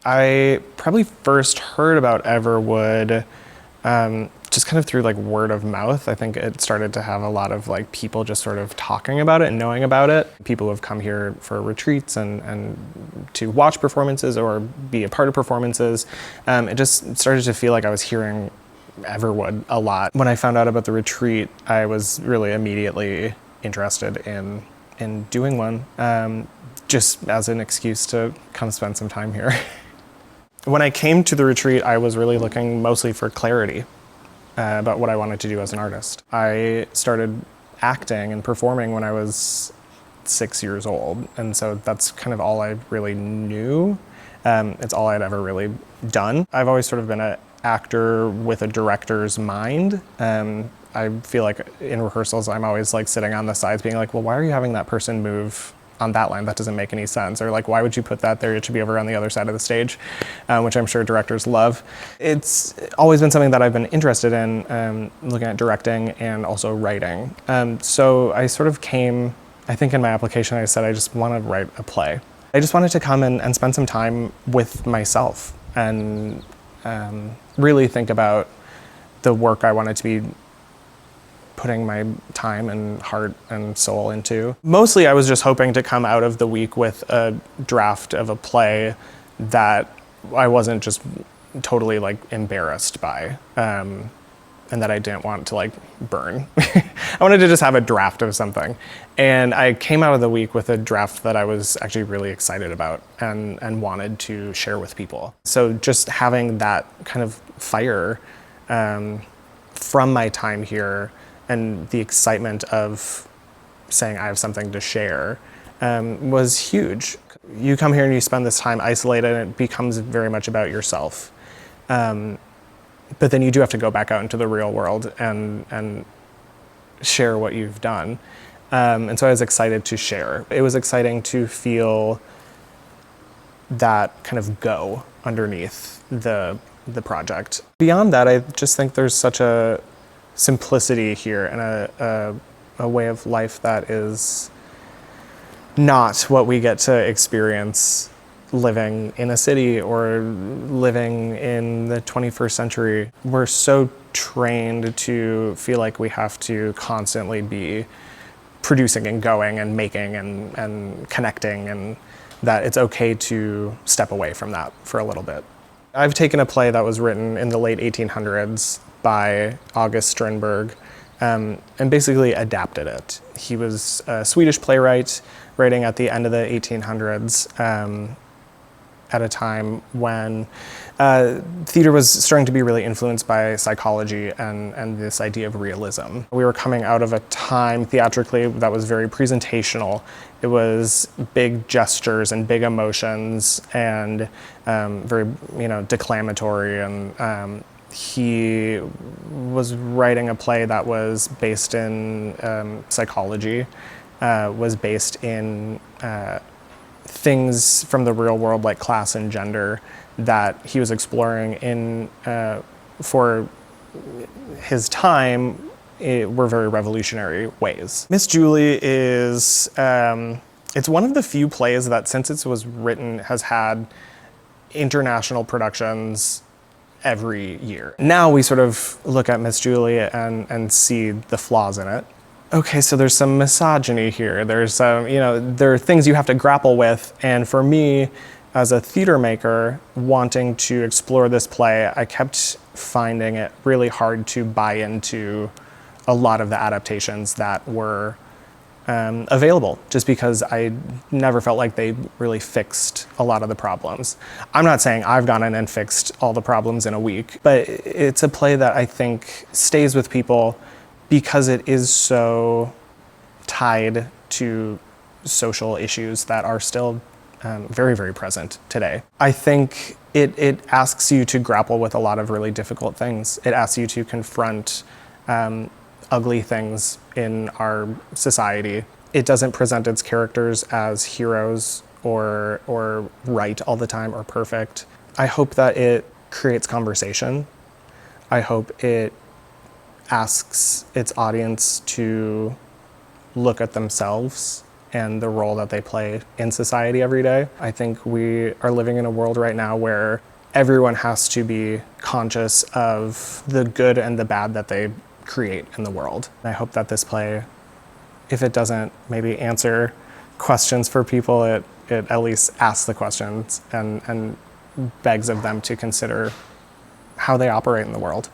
I probably first heard about Everwood just kind of through like word of mouth. I think it started to have a lot of like people just sort of talking about it and knowing about it. People who have come here for retreats and to watch performances or be a part of performances. It just started to feel like I was hearing Everwood a lot. When I found out about the retreat, I was really immediately interested in doing one, just as an excuse to come spend some time here. When I came to the retreat, I was really looking mostly for clarity about what I wanted to do as an artist. I started acting and performing when I was 6 years old, and so that's kind of all I really knew. It's all I'd ever really done. I've always sort of been an actor with a director's mind. I feel like in rehearsals, I'm always like sitting on the sides being like, well, why are you having that person move on that line? That doesn't make any sense. Or like, why would you put that there? It should be over on the other side of the stage, which I'm sure directors love. It's always been something that I've been interested in, looking at directing and also writing. So I sort of came, I think in my application, I said, I just want to write a play. I just wanted to come and spend some time with myself and really think about the work I wanted to be putting my time and heart and soul into. Mostly I was just hoping to come out of the week with a draft of a play that I wasn't just totally like embarrassed by, and that I didn't want to like burn. I wanted to just have a draft of something. And I came out of the week with a draft that I was actually really excited about and wanted to share with people. So just having that kind of fire from my time here and the excitement of saying I have something to share was huge. You come here and you spend this time isolated and it becomes very much about yourself. But then you do have to go back out into the real world and share what you've done. And so I was excited to share. It was exciting to feel that kind of go underneath the project. Beyond that, I just think there's such a simplicity here and a way of life that is not what we get to experience living in a city or living in the 21st century. We're so trained to feel like we have to constantly be producing and going and making and connecting, and that it's okay to step away from that for a little bit. I've taken a play that was written in the late 1800s by August Strindberg and basically adapted it. He was a Swedish playwright writing at the end of the 1800s at a time when theater was starting to be really influenced by psychology and this idea of realism. We were coming out of a time theatrically that was very presentational. It was big gestures and big emotions and very, declamatory. And he was writing a play that was based in psychology, was based in things from the real world like class and gender that he was exploring in for his time were very revolutionary ways. Miss Julie is it's one of the few plays that since it was written has had international productions every year. Now we sort of look at Miss Julie and see the flaws in it. Okay, so there's some misogyny here. There's there are things you have to grapple with. And for me, as a theater maker, wanting to explore this play, I kept finding it really hard to buy into a lot of the adaptations that were available, just because I never felt like they really fixed a lot of the problems. I'm not saying I've gone in and fixed all the problems in a week, but it's a play that I think stays with people because it is so tied to social issues that are still very, very present today. I think it asks you to grapple with a lot of really difficult things. It asks you to confront ugly things in our society. It doesn't present its characters as heroes or right all the time or perfect. I hope that it creates conversation. I hope it asks its audience to look at themselves and the role that they play in society every day. I think we are living in a world right now where everyone has to be conscious of the good and the bad that they create in the world. I hope that this play, if it doesn't maybe answer questions for people, it at least asks the questions and begs of them to consider how they operate in the world.